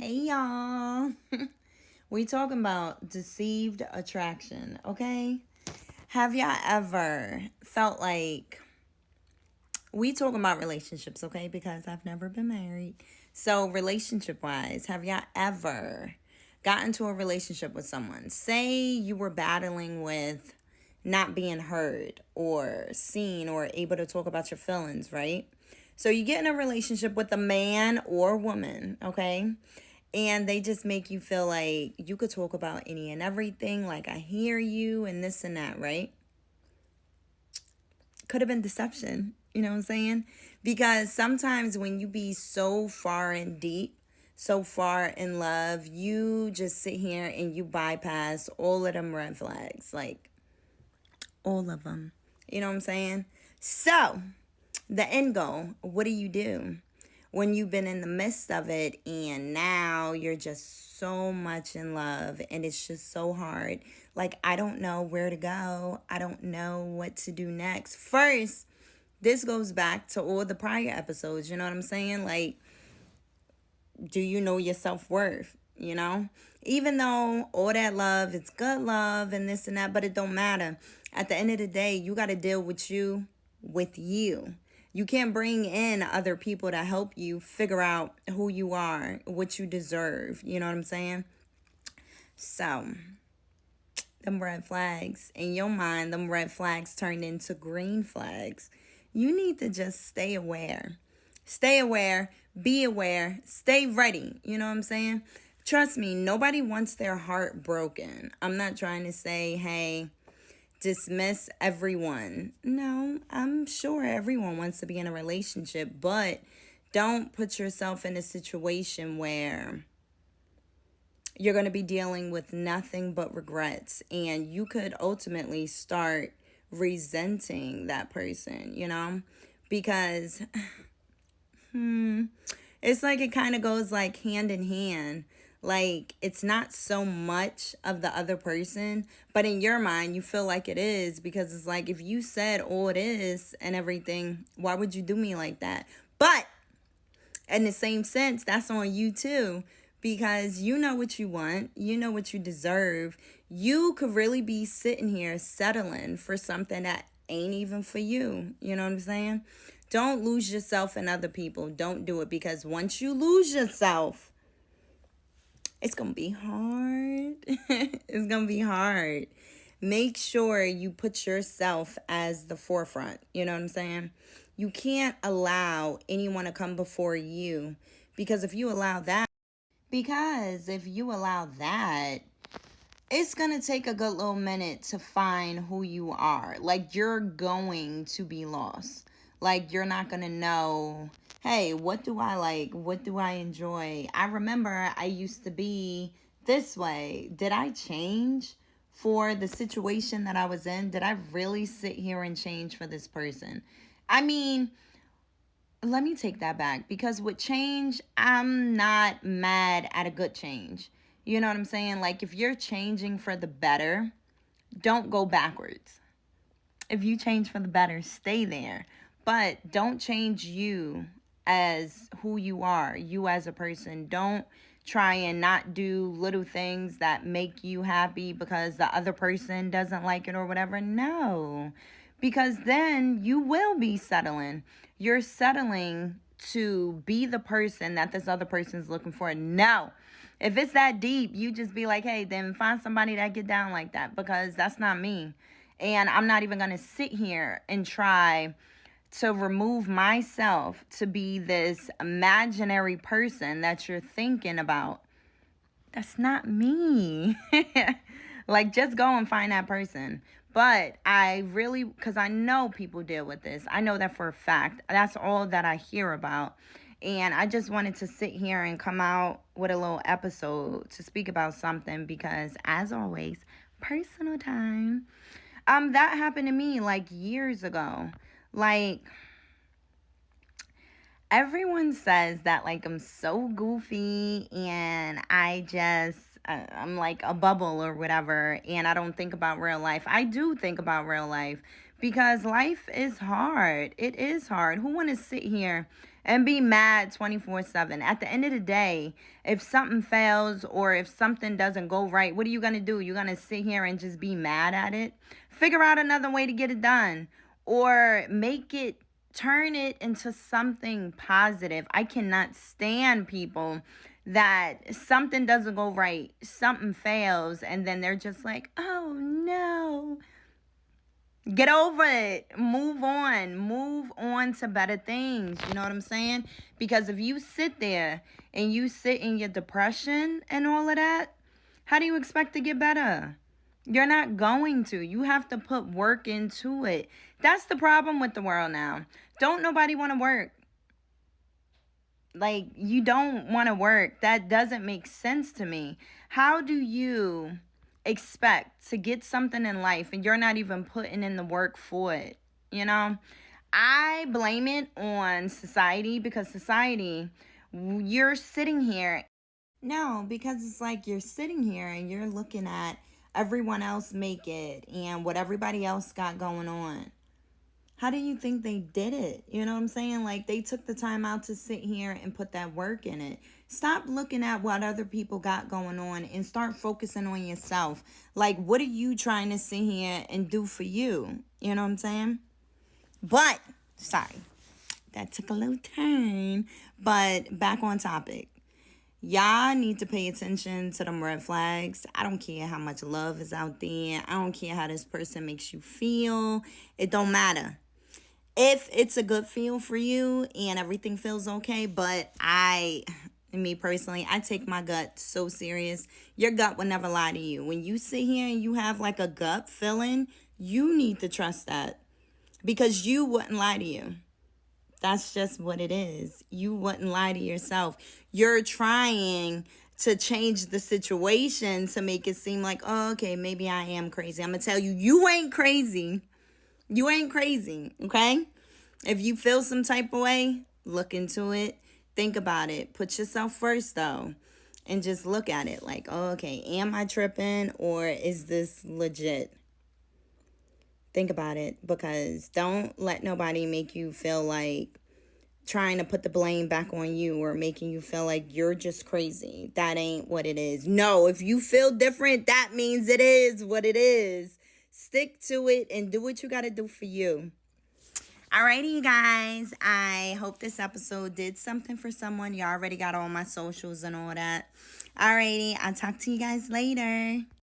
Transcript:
Hey y'all. We talking about deceived attraction, okay? Have y'all ever felt like we talking about relationships, okay? Because I've never been married. So, relationship wise, have y'all ever got into a relationship with someone? Say you were battling with not being heard or seen or able to talk about your feelings, right? So, you get in a relationship with a man or woman, okay? And they just make you feel like you could talk about any and everything, like I hear you and this and that, right? Could have been deception, you know what I'm saying? Because sometimes when you be so far in deep, so far in love, you just sit here and you bypass all of them red flags, like all of them. You know what I'm saying? So, the end goal, what do? When you've been in the midst of it and now you're just so much in love and it's just so hard. Like, I don't know where to go. I don't know what to do next. First, this goes back to all the prior episodes. You know what I'm saying? Like, do you know your self-worth? You know, even though all that love, it's good love and this and that, but it don't matter. At the end of the day, you got to deal with you with you. You can't bring in other people to help you figure out who you are, what you deserve. You know what I'm saying? So, them red flags, in your mind, them red flags turned into green flags. You need to just stay aware. Stay aware, be aware, stay ready. You know what I'm saying? Trust me, nobody wants their heart broken. I'm not trying to say, hey, dismiss everyone. No, I'm sure everyone wants to be in a relationship, but don't put yourself in a situation where you're going to be dealing with nothing but regrets, and you could ultimately start resenting that person, you know? Because it's like it kind of goes like hand in hand. Like, it's not so much of the other person, but in your mind, you feel like it is, because it's like, if you said all it is and everything, why would you do me like that? But in the same sense, that's on you too, because you know what you want, you know what you deserve. You could really be sitting here settling for something that ain't even for you. You know what I'm saying? Don't lose yourself in other people. Don't do it, because once you lose yourself, it's going to be hard. It's going to be hard. Make sure you put yourself as the forefront. You know what I'm saying? You can't allow anyone to come before you, because if you allow that, it's going to take a good little minute to find who you are. Like, you're going to be lost. Like, you're not going to know, hey, what do I like? What do I enjoy? I remember I used to be this way. Did I change for the situation that I was in? Did I really sit here and change for this person? I mean, let me take that back, because with change, I'm not mad at a good change. You know what I'm saying? Like, if you're changing for the better, don't go backwards. If you change for the better, stay there. But don't change you as who you are, you as a person. Don't try and not do little things that make you happy because the other person doesn't like it or whatever. No, because then you will be settling. You're settling to be the person that this other person's looking for. No. If it's that deep, you just be like, hey, then find somebody that get down like that, because that's not me. And I'm not even going to sit here and try to remove myself to be this imaginary person that you're thinking about. That's not me. Like, just go and find that person. But I really, because I know people deal with this. I know that for a fact. That's all that I hear about. And I just wanted to sit here and come out with a little episode to speak about something, because, as always, personal time. That happened to me like years ago. Like, everyone says that, like, I'm so goofy and I'm like a bubble or whatever, and I don't think about real life. I do think about real life, because life is hard. It is hard. Who want to sit here and be mad 24/7. At the end of the day, if something fails or if something doesn't go right, what are you going to do? You're going to sit here and just be mad at it? Figure out another way to get it done, or turn it into something positive. I cannot stand people that something doesn't go right, something fails, and then they're just like, oh no. Get over it. Move on. Move on to better things. You know what I'm saying? Because if you sit there and you sit in your depression and all of that, how do you expect to get better? You're not going to. You have to put work into it. That's the problem with the world now. Don't nobody want to work. Like, you don't want to work. That doesn't make sense to me. How do you expect to get something in life and you're not even putting in the work for it? You know, I blame it on society, because society, you're sitting here. No, because it's like you're sitting here and you're looking at everyone else make it and what everybody else got going on. How do you think they did it? You know what I'm saying? Like, they took the time out to sit here and put that work in it. Stop looking at what other people got going on and start focusing on yourself. Like, what are you trying to sit here and do for you? You know what I'm saying? But, sorry, that took a little turn. But back on topic. Y'all need to pay attention to them red flags. I don't care how much love is out there. I don't care how this person makes you feel. It don't matter. If it's a good feel for you and everything feels okay, but me personally, I take my gut so serious. Your gut will never lie to you. When you sit here and you have like a gut feeling, you need to trust that, because you wouldn't lie to you. That's just what it is. You wouldn't lie to yourself. You're trying to change the situation to make it seem like, oh, okay, maybe I am crazy. I'm going to tell you, you ain't crazy. You ain't crazy, okay? If you feel some type of way, look into it. Think about it. Put yourself first, though, and just look at it like, oh, okay, am I tripping or is this legit? Think about it, because don't let nobody make you feel like trying to put the blame back on you or making you feel like you're just crazy. That ain't what it is. No, if you feel different, that means it is what it is. Stick to it and do what you got to do for you. Alrighty, you guys. I hope this episode did something for someone. You already got all my socials and all that. Alrighty, I'll talk to you guys later.